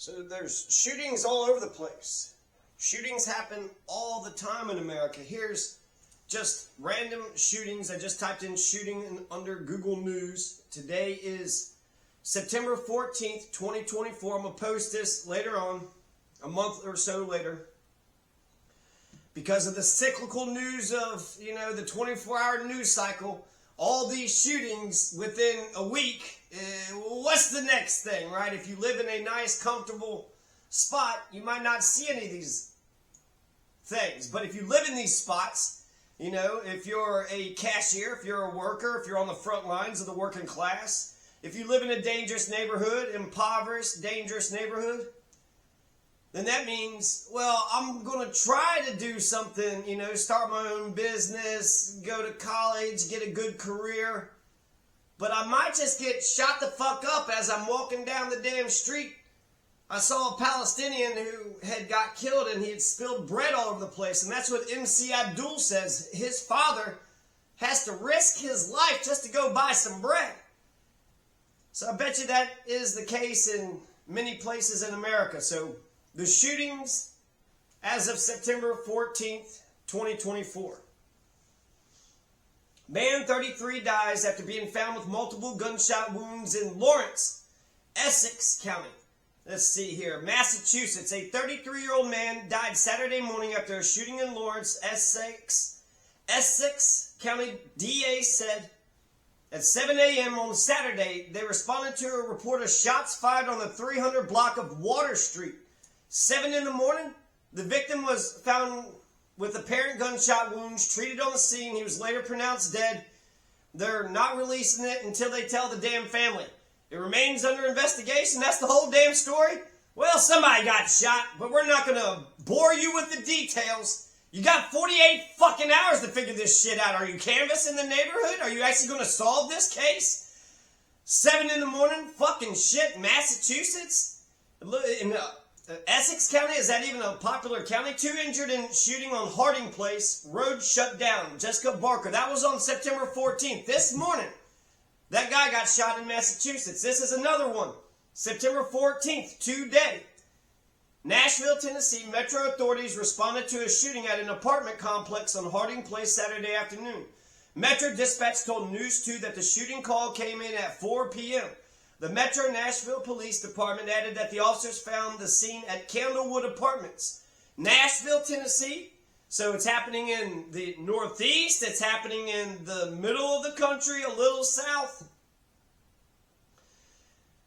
So there's shootings all over the place. Shootings happen all the time in America. Here's just random shootings. I just typed in shooting under Google News. Today is September 14th, 2024. I'm going to post this later on, a month or so later. Because of the cyclical news of, the 24-hour news cycle, all these shootings within a week, what's the next thing, right? If you live in a nice, comfortable spot, you might not see any of these things. But if you live in these spots, if you're a cashier, if you're a worker, if you're on the front lines of the working class, if you live in a dangerous neighborhood, impoverished, dangerous neighborhood, then that means, well, I'm going to try to do something, start my own business, go to college, get a good career. But I might just get shot the fuck up as I'm walking down the damn street. I saw a Palestinian who had got killed and he had spilled bread all over the place. And that's what MC Abdul says. His father has to risk his life just to go buy some bread. So I bet you that is the case in many places in America. So the shootings as of September 14th, 2024. Man 33 dies after being found with multiple gunshot wounds in Lawrence, Essex County. Let's see here. Massachusetts. A 33-year-old man died Saturday morning after a shooting in Lawrence, Essex. Essex County DA said at 7 a.m. on Saturday, they responded to a report of shots fired on the 300 block of Water Street. 7 in the morning, the victim was found with apparent gunshot wounds, treated on the scene. He was later pronounced dead. They're not releasing it until they tell the damn family. It remains under investigation. That's the whole damn story. Well, somebody got shot, but we're not going to bore you with the details. You got 48 fucking hours to figure this shit out. Are you canvassing the neighborhood? Are you actually going to solve this case? 7 in the morning, fucking shit, Massachusetts? In Essex County, is that even a popular county? 2 injured in shooting on Harding Place. Road shut down. Jessica Barker. That was on September 14th. This morning, that guy got shot in Massachusetts. This is another one. September 14th, today. Nashville, Tennessee, Metro authorities responded to a shooting at an apartment complex on Harding Place Saturday afternoon. Metro dispatch told News 2 that the shooting call came in at 4 p.m. The Metro Nashville Police Department added that the officers found the scene at Candlewood Apartments, Nashville, Tennessee. So it's happening in the Northeast. It's happening in the middle of the country, a little south.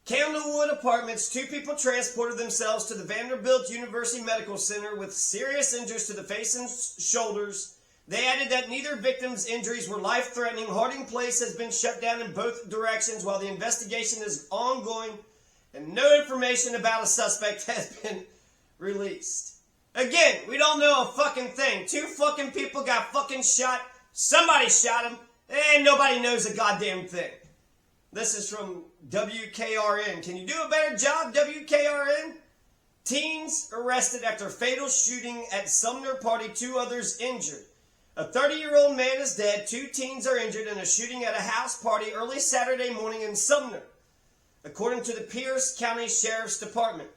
Candlewood Apartments, 2 people transported themselves to the Vanderbilt University Medical Center with serious injuries to the face and shoulders. They added that neither victim's injuries were life-threatening. Harding Place has been shut down in both directions while the investigation is ongoing, and no information about a suspect has been released. Again, we don't know a fucking thing. 2 fucking people got fucking shot. Somebody shot them, and nobody knows a goddamn thing. This is from WKRN. Can you do a better job, WKRN? Teens arrested after fatal shooting at Sumner party, 2 others injured. A 30-year-old man is dead. 2 teens are injured in a shooting at a house party early Saturday morning in Sumner, according to the Pierce County Sheriff's Department.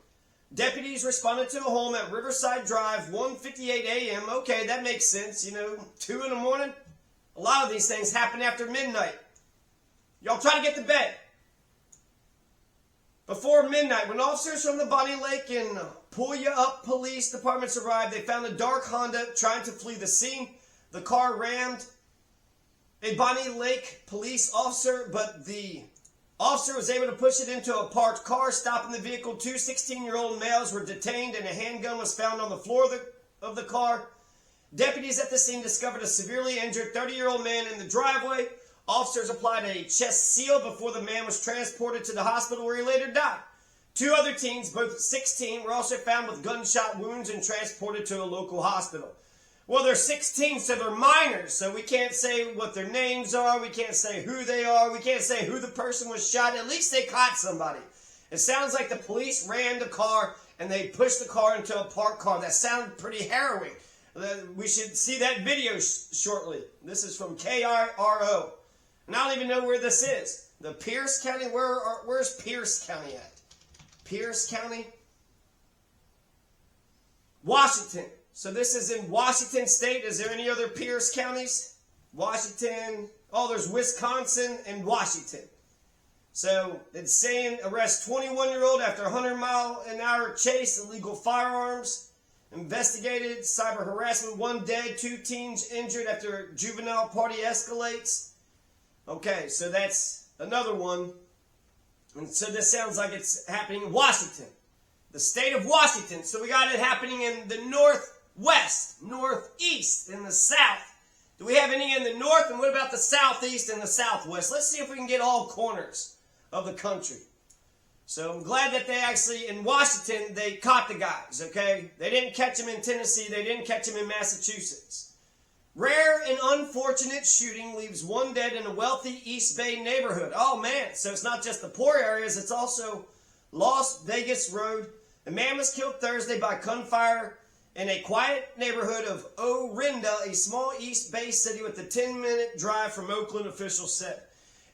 Deputies responded to a home at Riverside Drive, 1:58 a.m. Okay, that makes sense. 2 in the morning. A lot of these things happen after midnight. Y'all try to get to bed. Before midnight, when officers from the Bonnie Lake and Puyallup Police Departments arrived, they found a dark Honda trying to flee the scene. The car rammed a Bonnie Lake police officer, but the officer was able to push it into a parked car, stopping the vehicle. 2 16-year-old males were detained, and a handgun was found on the floor of the car. Deputies at the scene discovered a severely injured 30-year-old man in the driveway. Officers applied a chest seal before the man was transported to the hospital, where he later died. 2 other teens, both 16, were also found with gunshot wounds and transported to a local hospital. Well, they're 16, so they're minors, so we can't say what their names are. We can't say who they are. We can't say who the person was shot. At least they caught somebody. It sounds like the police ran the car and they pushed the car into a parked car. That sounded pretty harrowing. We should see that video shortly. This is from KRO. And I don't even know where this is. The Pierce County, where's Pierce County at? Pierce County? Washington. So this is in Washington State. Is there any other Pierce counties? Washington. Oh, there's Wisconsin and Washington. So it's saying arrest 21-year-old after 100-mile-an-hour chase, illegal firearms, investigated, cyber harassment, 1 dead, 2 teens injured after juvenile party escalates. Okay, so that's another one. And so this sounds like it's happening in Washington. The state of Washington. So we got it happening in the northwest, northeast, in the south. Do we have any in the north? And what about the southeast and the southwest? Let's see if we can get all corners of the country. So I'm glad that they actually, in Washington, they caught the guys, okay? They didn't catch them in Tennessee. They didn't catch them in Massachusetts. Rare and unfortunate shooting leaves 1 dead in a wealthy East Bay neighborhood. Oh, man. So it's not just the poor areas. It's also Las Vegas Road. A man was killed Thursday by gunfire in a quiet neighborhood of Orinda, a small East Bay city with a 10-minute drive from Oakland, officials said.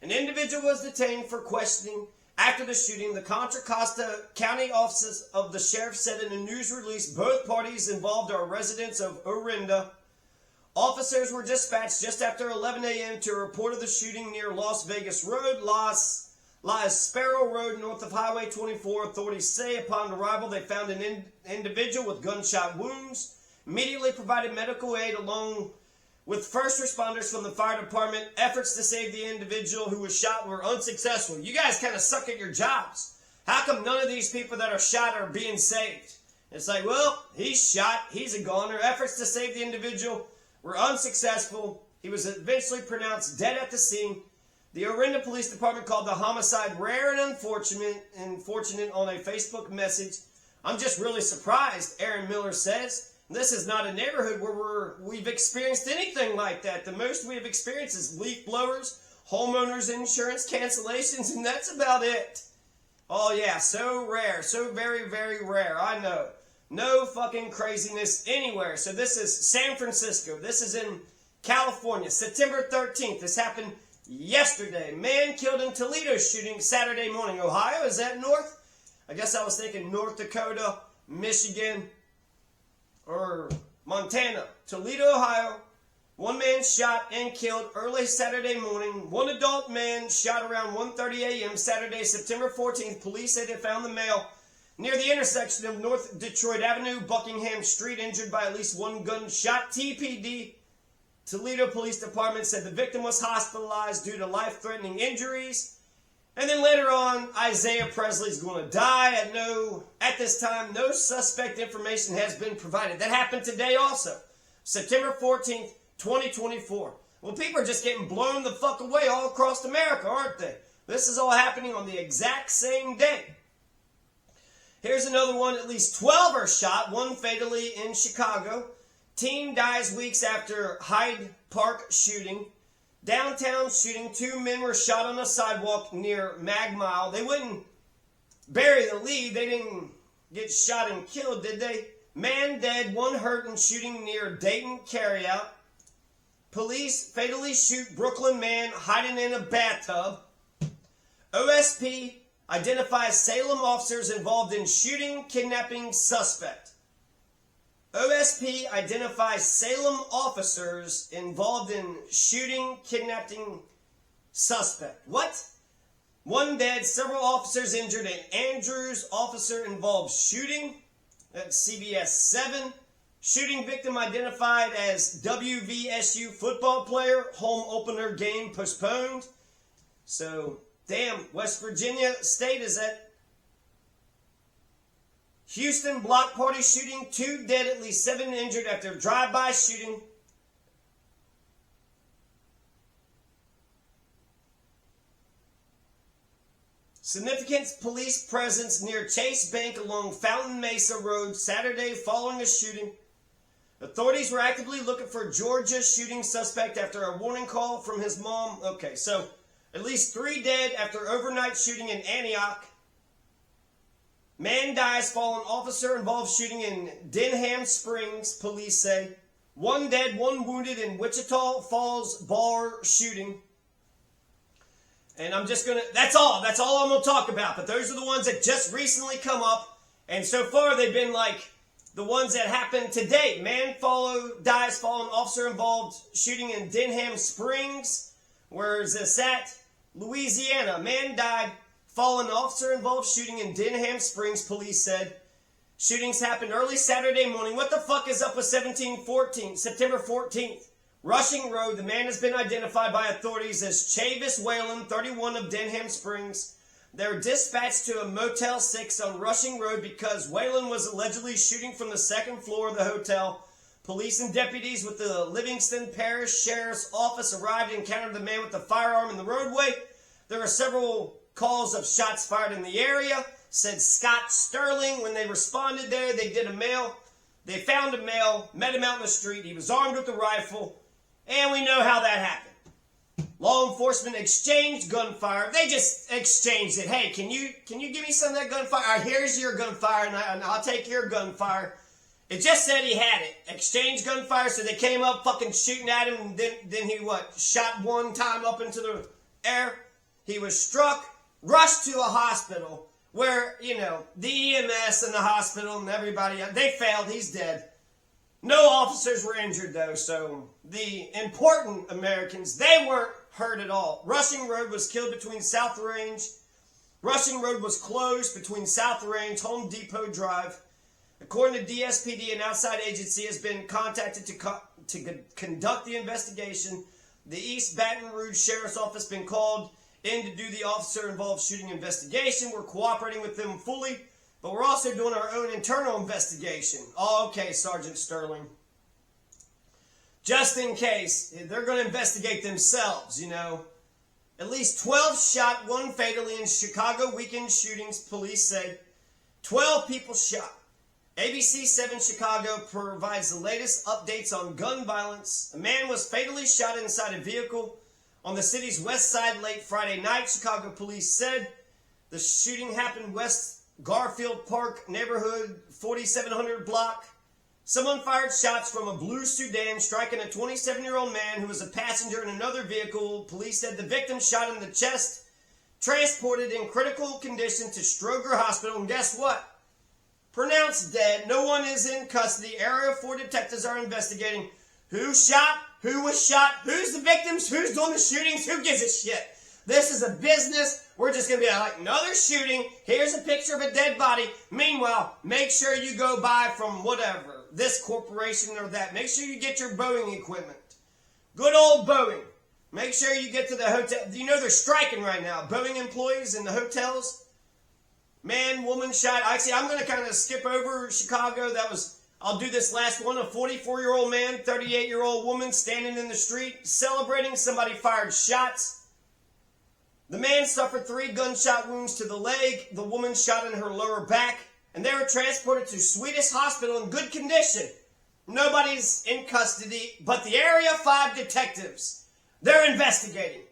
An individual was detained for questioning after the shooting. The Contra Costa County Office of the Sheriff said in a news release both parties involved are residents of Orinda. Officers were dispatched just after 11 a.m. to a report of the shooting near Las Vegas Road, lies Sparrow Road, north of Highway 24. Authorities say upon arrival they found an individual with gunshot wounds, immediately provided medical aid along with first responders from the fire department. Efforts to save the individual who was shot were unsuccessful. You guys kind of suck at your jobs. How come none of these people that are shot are being saved? It's like, well, he's shot, he's a goner. Efforts to save the individual were unsuccessful. He was eventually pronounced dead at the scene. The Orinda Police Department called the homicide rare and unfortunate on a Facebook message. I'm just really surprised, Aaron Miller says. This is not a neighborhood where we've experienced anything like that. The most we have experienced is leaf blowers, homeowners insurance cancellations, and that's about it. Oh yeah, so rare, so very, very rare. I know. No fucking craziness anywhere. So this is San Francisco. This is in California. September 13th. This happened yesterday. Man killed in Toledo shooting Saturday morning. Ohio, is that north? I guess I was thinking North Dakota, Michigan, or Montana. Toledo, Ohio. 1 man shot and killed early Saturday morning. 1 adult man shot around 1:30 a.m. Saturday, September 14th. Police said they found the male near the intersection of North Detroit Avenue, Buckingham Street, injured by at least 1 gunshot. TPD, Toledo Police Department, said the victim was hospitalized due to life-threatening injuries. And then later on, Isaiah Presley's going to die. At this time, no suspect information has been provided. That happened today also, September 14th, 2024. Well, people are just getting blown the fuck away all across America, aren't they? This is all happening on the exact same day. Here's another one. At least 12 are shot, 1 fatally in Chicago. Teen dies weeks after Hyde Park shooting. Downtown shooting. 2 men were shot on a sidewalk near Mag Mile. They wouldn't bury the lead. They didn't get shot and killed, did they? Man dead, 1 hurt in shooting near Dayton carryout. Police fatally shoot Brooklyn man hiding in a bathtub. OSP identifies Salem officers involved in shooting, kidnapping suspect. OSP identifies Salem officers involved in shooting, kidnapping suspect. What? 1 dead, several officers injured, and Andrews officer involved shooting. That's CBS 7. Shooting victim identified as WVSU football player. Home opener game postponed. So, damn, West Virginia State is at Houston block party shooting. 2 dead, at least 7 injured after drive-by shooting. Significant police presence near Chase Bank along Fountain Mesa Road Saturday following a shooting. Authorities were actively looking for Georgia shooting suspect after a warning call from his mom. Okay, so at least 3 dead after overnight shooting in Antioch. Man dies following officer involved shooting in Denham Springs, police say. 1 dead, 1 wounded in Wichita Falls bar shooting. And I'm just going to, that's all I'm going to talk about. But those are the ones that just recently come up. And so far they've been like the ones that happened today. Man dies following officer-involved shooting in Denham Springs. Where is this at? Louisiana. Man died following officer-involved shooting in Denham Springs, police said. Shootings happened early Saturday morning. What the fuck is up with September 14th? Rushing Road. The man has been identified by authorities as Chavis Whalen, 31 of Denham Springs. They were dispatched to a Motel 6 on Rushing Road because Whalen was allegedly shooting from the second floor of the hotel. Police and deputies with the Livingston Parish Sheriff's Office arrived and encountered the man with the firearm in the roadway. There were several calls of shots fired in the area, said Scott Sterling. When they responded there, they found a male, met him out in the street. He was armed with a rifle, and we know how that happened. Law enforcement exchanged gunfire. They just exchanged it. Hey, can you give me some of that gunfire? All right, here's your gunfire, and I'll take your gunfire. It just said he had it. Exchanged gunfire, so they came up fucking shooting at him, and then he, shot one time up into the air. He was struck, rushed to a hospital where, the EMS and the hospital and everybody, they failed. He's dead. No officers were injured, though, so the important Americans, they weren't hurt at all. Rushing Road was killed between South Range. Rushing Road was closed between South Range, Home Depot Drive. According to DSPD, an outside agency has been contacted to conduct the investigation. The East Baton Rouge Sheriff's Office has been called in to do the officer-involved shooting investigation. We're cooperating with them fully, but we're also doing our own internal investigation. Oh, okay, Sergeant Sterling. Just in case, they're going to investigate themselves, At least 12 shot, one fatally in Chicago weekend shootings, police said. 12 people shot. ABC 7 Chicago provides the latest updates on gun violence. A man was fatally shot inside a vehicle on the city's west side late Friday night, Chicago police said. The shooting happened West Garfield Park neighborhood, 4700 block. Someone fired shots from a blue sedan, striking a 27-year-old man who was a passenger in another vehicle. Police said the victim shot in the chest, transported in critical condition to Stroger Hospital, and guess what? Pronounced dead. No one is in custody. Area 4 detectives are investigating who shot, who was shot, who's the victims, who's doing the shootings, who gives a shit. This is a business. We're just going to be like, another shooting. Here's a picture of a dead body. Meanwhile, make sure you go buy from whatever, this corporation or that. Make sure you get your Boeing equipment. Good old Boeing. Make sure you get to the hotel. They're striking right now. Boeing employees in the hotels. Man, woman shot. Actually, I'm going to kind of skip over Chicago. I'll do this last one. A 44-year-old man, 38-year-old woman standing in the street celebrating. Somebody fired shots. The man suffered 3 gunshot wounds to the leg. The woman shot in her lower back. And they were transported to Swedish Hospital in good condition. Nobody's in custody, but the Area 5 detectives, they're investigating.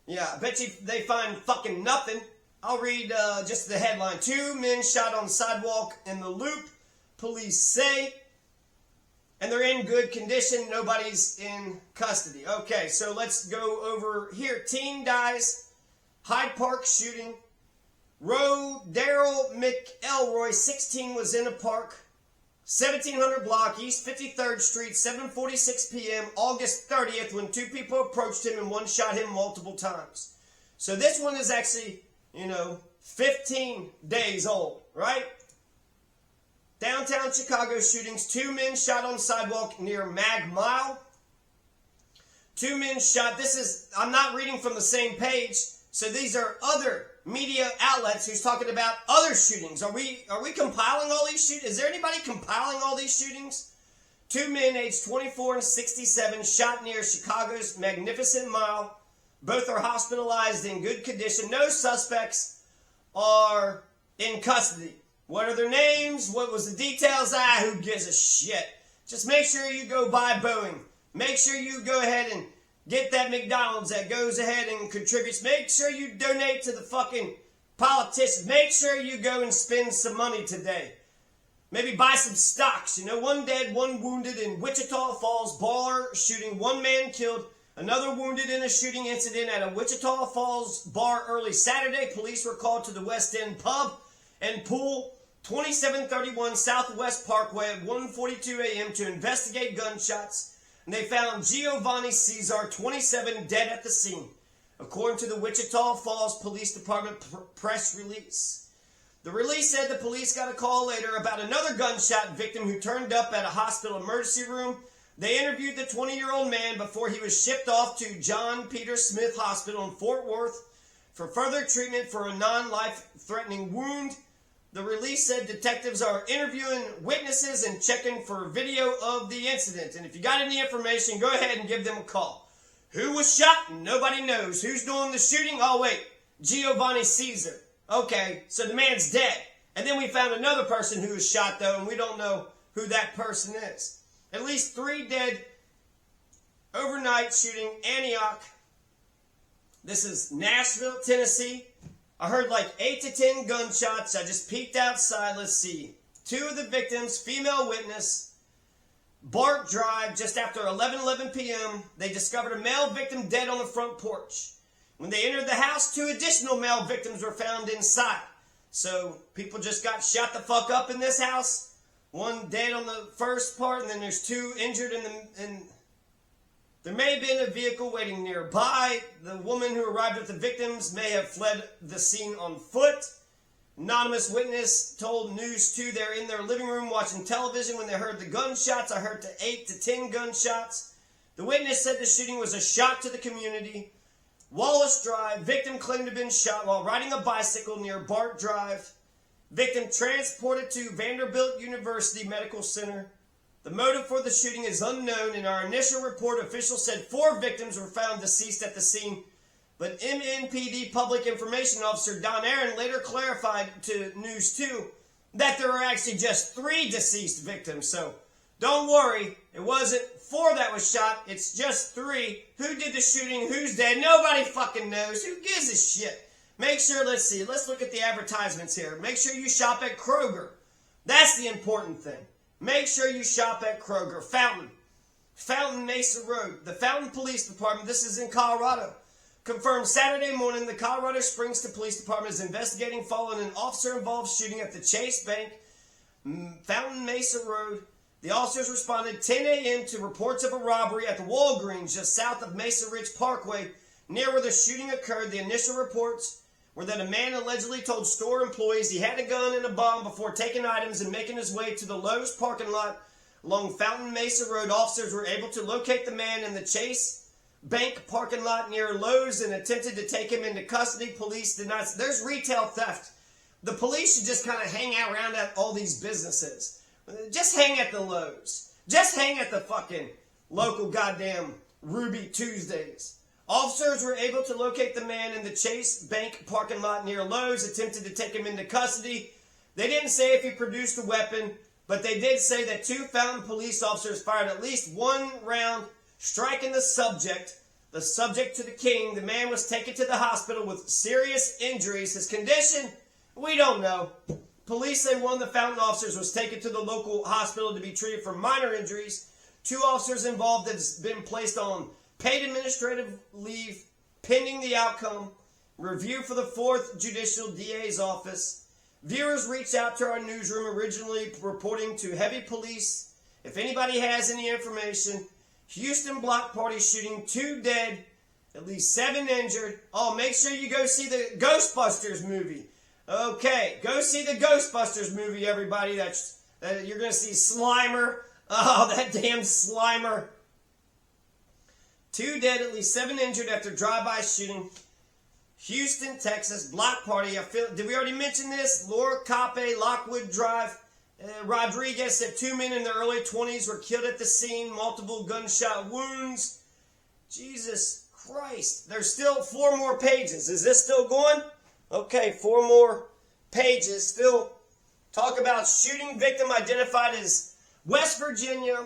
Yeah, I bet you they find fucking nothing. I'll read just the headline. 2 men shot on sidewalk in the Loop, police say. And they're in good condition. Nobody's in custody. Okay, so let's go over here. Teen dies. Hyde Park shooting. Daryl McElroy, 16, was in a park. 1700 block, East 53rd Street, 7:46 p.m., August 30th, when 2 people approached him and one shot him multiple times. So this one is actually, 15 days old, right? Downtown Chicago shootings. 2 men shot on sidewalk near Mag Mile. 2 men shot. I'm not reading from the same page. So these are other media outlets who's talking about other shootings. Are we compiling all these shootings? Is there anybody compiling all these shootings? 2 men aged 24 and 67 shot near Chicago's Magnificent Mile. Both are hospitalized in good condition. No suspects are in custody. What are their names? What was the details? Who gives a shit? Just make sure you go buy Boeing. Make sure you go ahead and get that McDonald's that goes ahead and contributes. Make sure you donate to the fucking politicians. Make sure you go and spend some money today. Maybe buy some stocks. 1 dead, 1 wounded in Wichita Falls bar shooting. 1 man killed, another wounded in a shooting incident at a Wichita Falls bar early Saturday. Police were called to the West End pub and pool 2731 Southwest Parkway at 1:42 a.m. to investigate gunshots, and they found Giovanni Cesar, 27, dead at the scene, according to the Wichita Falls Police Department press release. The release said the police got a call later about another gunshot victim who turned up at a hospital emergency room. They interviewed the 20-year-old man before he was shipped off to John Peter Smith Hospital in Fort Worth for further treatment for a non-life-threatening wound. The release said detectives are interviewing witnesses and checking for video of the incident. And if you got any information, go ahead and give them a call. Who was shot? Nobody knows. Who's doing the shooting? Oh, wait. Giovanni Cesar. Okay, so the man's dead. And then we found another person who was shot, though, and we don't know who that person is. At least 3 dead overnight shooting, Antioch. This is Nashville, Tennessee. I heard like 8 to 10 gunshots. I just peeked outside. Let's see. 2 of the victims, female witness, Bart Drive, just after 11:11 p.m. They discovered a male victim dead on the front porch. When they entered the house, 2 additional male victims were found inside. So people just got shot the fuck up in this house. 1 dead on the first part, and then there's 2 injured in there may have been a vehicle waiting nearby. The woman who arrived with the victims may have fled the scene on foot. Anonymous witness told News 2 they're in their living room watching television when they heard the gunshots. I heard 8 to 10 gunshots. The witness said the shooting was a shock to the community. Wallace Drive. Victim claimed to have been shot while riding a bicycle near Bart Drive. Victim transported to Vanderbilt University Medical Center. The motive for the shooting is unknown. In our initial report, officials said 4 victims were found deceased at the scene, but MNPD Public Information Officer Don Aaron later clarified to News 2 that there were actually just 3 deceased victims. So don't worry, it wasn't 4 that was shot, it's just 3. Who did the shooting? Who's dead? Nobody fucking knows. Who gives a shit? Make sure, let's look at the advertisements here. Make sure you shop at Kroger. That's the important thing. Make sure you shop at Kroger. Fountain Mesa Road. The Fountain Police Department, this is in Colorado, confirmed Saturday morning the Colorado Springs Police Department is investigating following an officer-involved shooting at the Chase Bank, Fountain Mesa Road. The officers responded 10 a.m. to reports of a robbery at the Walgreens just south of Mesa Ridge Parkway, near where the shooting occurred. The initial reports were that a man allegedly told store employees he had a gun and a bomb before taking items and making his way to the Lowe's parking lot along Fountain Mesa Road. Officers were able to locate the man in the Chase Bank parking lot near Lowe's and attempted to take him into custody. Police did not. There's retail theft. The police should just kind of hang out around at all these businesses. Just hang at the Lowe's. Just hang at the fucking local goddamn Ruby Tuesdays. Officers were able to locate the man in the Chase Bank parking lot near Lowe's, attempted to take him into custody. They didn't say if he produced a weapon, but they did say that 2 Fountain police officers fired at least 1 round, striking the subject to the king. The man was taken to the hospital with serious injuries. His condition, we don't know. Police say 1 of the Fountain officers was taken to the local hospital to be treated for minor injuries. 2 officers involved have been placed on paid administrative leave pending the outcome. Review for the 4th Judicial DA's office. Viewers reached out to our newsroom originally reporting to heavy police. If anybody has any information, Houston block party shooting, 2 dead, at least 7 injured. Oh, make sure you go see the Ghostbusters movie. Okay, go see the Ghostbusters movie, everybody. You're going to see Slimer. Oh, that damn Slimer. 2 dead, at least 7 injured after drive-by shooting. Houston, Texas, block party. Did we already mention this? Laura Cape, Lockwood Drive. Rodriguez said 2 men in their early 20s were killed at the scene. Multiple gunshot wounds. Jesus Christ. There's still 4 more pages. Is this still going? Okay, 4 more pages. Still talk about shooting victim identified as West Virginia.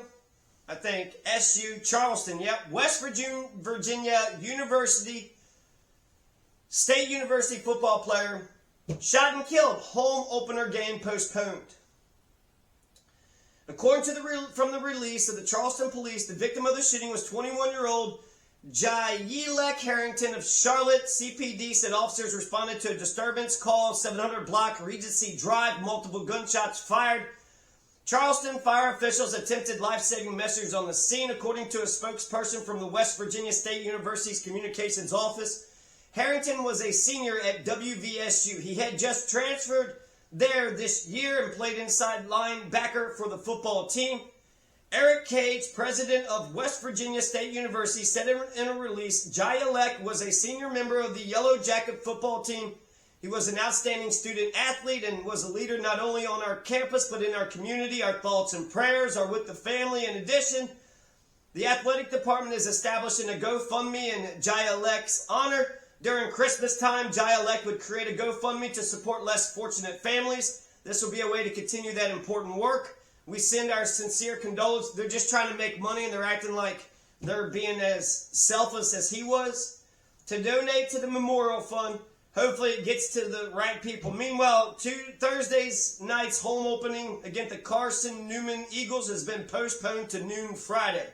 I think SU Charleston, yep. West Virginia University, State University football player, shot and killed. Home opener game postponed. According to from the release of the Charleston police, the victim of the shooting was 21-year-old Jailek Harrington of Charlotte. CPD said officers responded to a disturbance call, 700 block Regency Drive, multiple gunshots fired. Charleston fire officials attempted life-saving measures on the scene, according to a spokesperson from the West Virginia State University's communications office. Harrington was a senior at WVSU. He had just transferred there this year and played inside linebacker for the football team. Eric Cage, president of West Virginia State University, said in a release, Jailek was a senior member of the Yellow Jacket football team. He was an outstanding student athlete and was a leader not only on our campus but in our community. Our thoughts and prayers are with the family. In addition, the athletic department is establishing a GoFundMe in Jailek's honor. During Christmas time, Jailek would create a GoFundMe to support less fortunate families. This will be a way to continue that important work. We send our sincere condolences. They're just trying to make money and they're acting like they're being as selfless as he was. To donate to the memorial fund, hopefully it gets to the right people. Meanwhile, Thursday's night's home opening against the Carson-Newman Eagles has been postponed to noon Friday.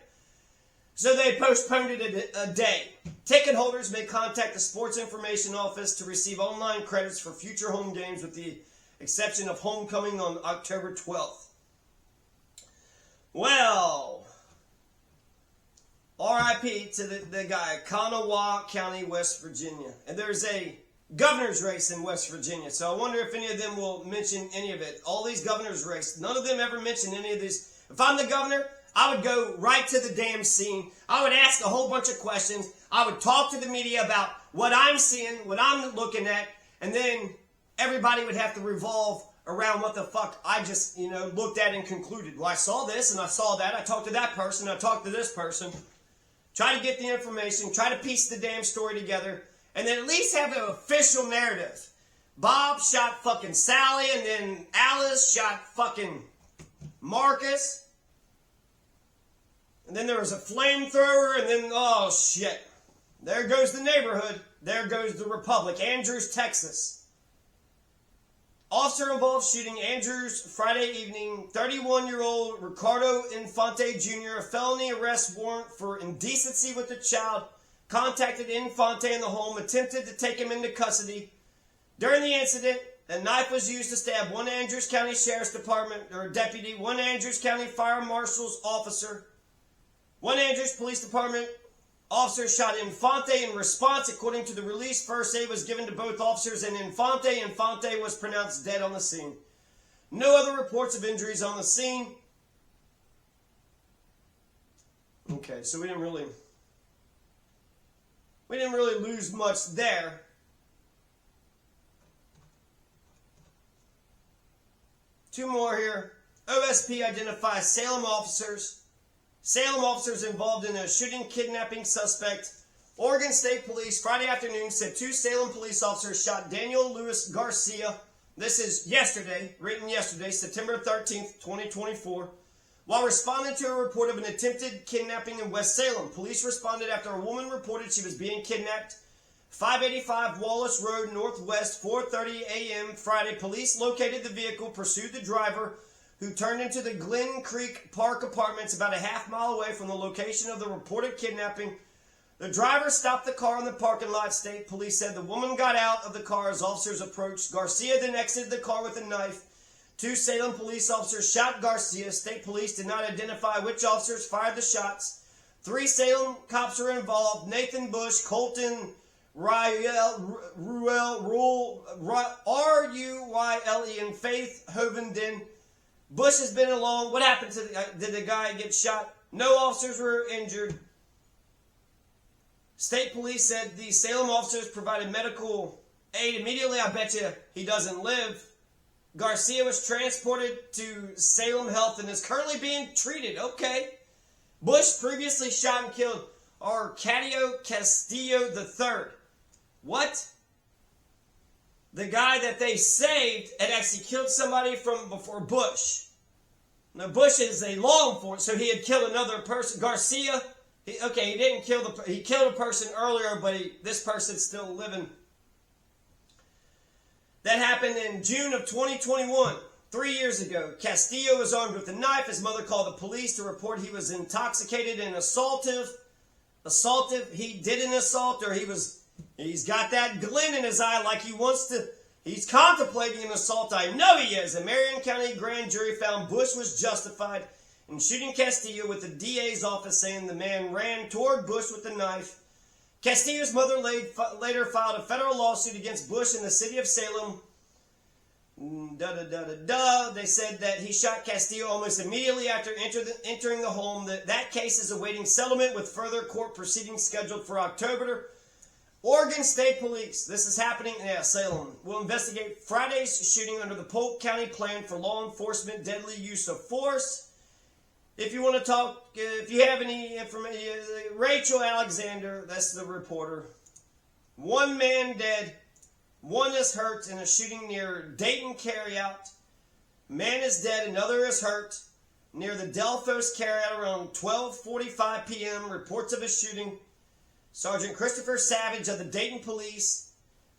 So they postponed it a day. Ticket holders may contact the Sports Information Office to receive online credits for future home games with the exception of homecoming on October 12th. Well, R.I.P. to the guy, Kanawha County, West Virginia. And there's a governor's race in West Virginia, so I wonder if any of them will mention any of it. All these governor's races, none of them ever mention any of these. If I'm the governor, I would go right to the damn scene. I would ask a whole bunch of questions. I would talk to the media about what I'm seeing, what I'm looking at, and then everybody would have to revolve around what the fuck I just, looked at and concluded. Well, I saw this and I saw that. I talked to that person. I talked to this person. Try to get the information. Try to piece the damn story together. And then at least have an official narrative. Bob shot fucking Sally, and then Alice shot fucking Marcus. And then there was a flamethrower, and then, oh shit. There goes the neighborhood. There goes the Republic. Andrews, Texas. Officer-involved shooting, Andrews, Friday evening. 31-year-old Ricardo Infante Jr., a felony arrest warrant for indecency with a child, contacted Infante in the home, attempted to take him into custody. During the incident, a knife was used to stab one Andrews County Sheriff's Department, or deputy, one Andrews County Fire Marshal's officer. One Andrews Police Department officer shot Infante in response. According to the release, first aid was given to both officers and Infante. Infante was pronounced dead on the scene. No other reports of injuries on the scene. Okay, so we didn't really lose much there. Two more here. OSP identifies Salem officers involved in a shooting kidnapping suspect. Oregon State Police Friday afternoon said two Salem police officers shot Daniel Luis Garcia. This is written yesterday, September 13th, 2024. While responding to a report of an attempted kidnapping in West Salem, police responded after a woman reported she was being kidnapped. 585 Wallace Road Northwest, 4:30 a.m. Friday. Police located the vehicle, pursued the driver, who turned into the Glen Creek Park Apartments about a half mile away from the location of the reported kidnapping. The driver stopped the car in the parking lot. State police said the woman got out of the car as officers approached. Garcia then exited the car with a knife. Two Salem police officers shot Garcia. State police did not identify which officers fired the shots. Three Salem cops were involved. Nathan Bush, Colton R-U-Y-L-E, and Faith Hovenden. Bush has been along. What happened to did the guy get shot? No officers were injured. State police said the Salem officers provided medical aid immediately. I bet you he doesn't live. Garcia was transported to Salem Health and is currently being treated. Okay. Bush previously shot and killed Arcadio Castillo III. What? The guy that they saved had actually killed somebody from before Bush. Now, Bush is a law enforcement, so he had killed another person. Garcia, he didn't kill he killed a person earlier, but this person's still living. That happened in June of 2021, 3 years ago. Castillo was armed with a knife. His mother called the police to report he was intoxicated and assaultive. assaultive. He did an assault, or he's got that glint in his eye like he's contemplating an assault. I know he is. A Marion County grand jury found Bush was justified in shooting Castillo, with the DA's office saying the man ran toward Bush with a knife. Castillo's mother later filed a federal lawsuit against Bush in the city of Salem. They said that he shot Castillo almost immediately after entering the home. That case is awaiting settlement, with further court proceedings scheduled for October. Oregon State Police, this is happening in Salem, will investigate Friday's shooting under the Polk County Plan for Law Enforcement Deadly Use of Force. If you want to talk, if you have any information, Rachel Alexander, that's the reporter. 1 man dead, 1 is hurt in a shooting near Dayton carryout. Man is dead, another is hurt near the Delphos carryout around 12:45 p.m. Reports of a shooting. Sergeant Christopher Savage of the Dayton Police,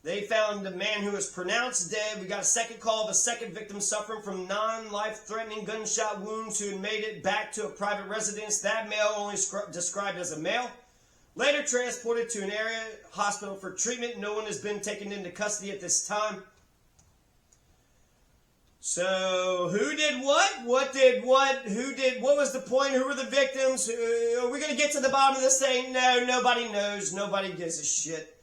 they found a man who was pronounced dead. We got a second call of a second victim suffering from non-life-threatening gunshot wounds who had made it back to a private residence. That male, only described as a male, later transported to an area hospital for treatment. No one has been taken into custody at this time. So, who did what? What did what? Who did what? Was the point? Who were the victims? Are we going to get to the bottom of this thing? No, nobody knows. Nobody gives a shit.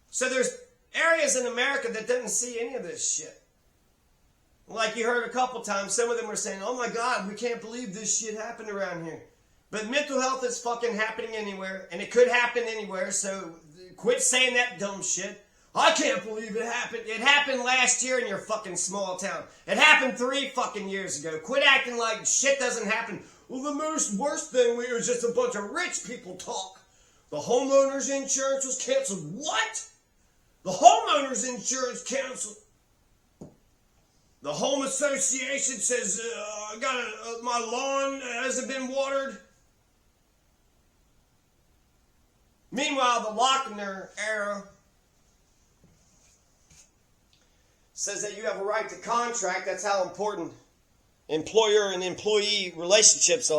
So there's areas in America that doesn't see any of this shit. Like you heard a couple times, some of them were saying, oh my God, we can't believe this shit happened around here. But mental health is fucking happening anywhere, and it could happen anywhere, so quit saying that dumb shit. I can't believe it happened. It happened last year in your fucking small town. It happened 3 fucking years ago. Quit acting like shit doesn't happen. Well, the worst thing was just a bunch of rich people talk. The homeowner's insurance was canceled. What? The homeowner's insurance canceled. The home association says, my lawn hasn't been watered. Meanwhile, the Lochner era says that you have a right to contract. That's how important employer and employee relationships are.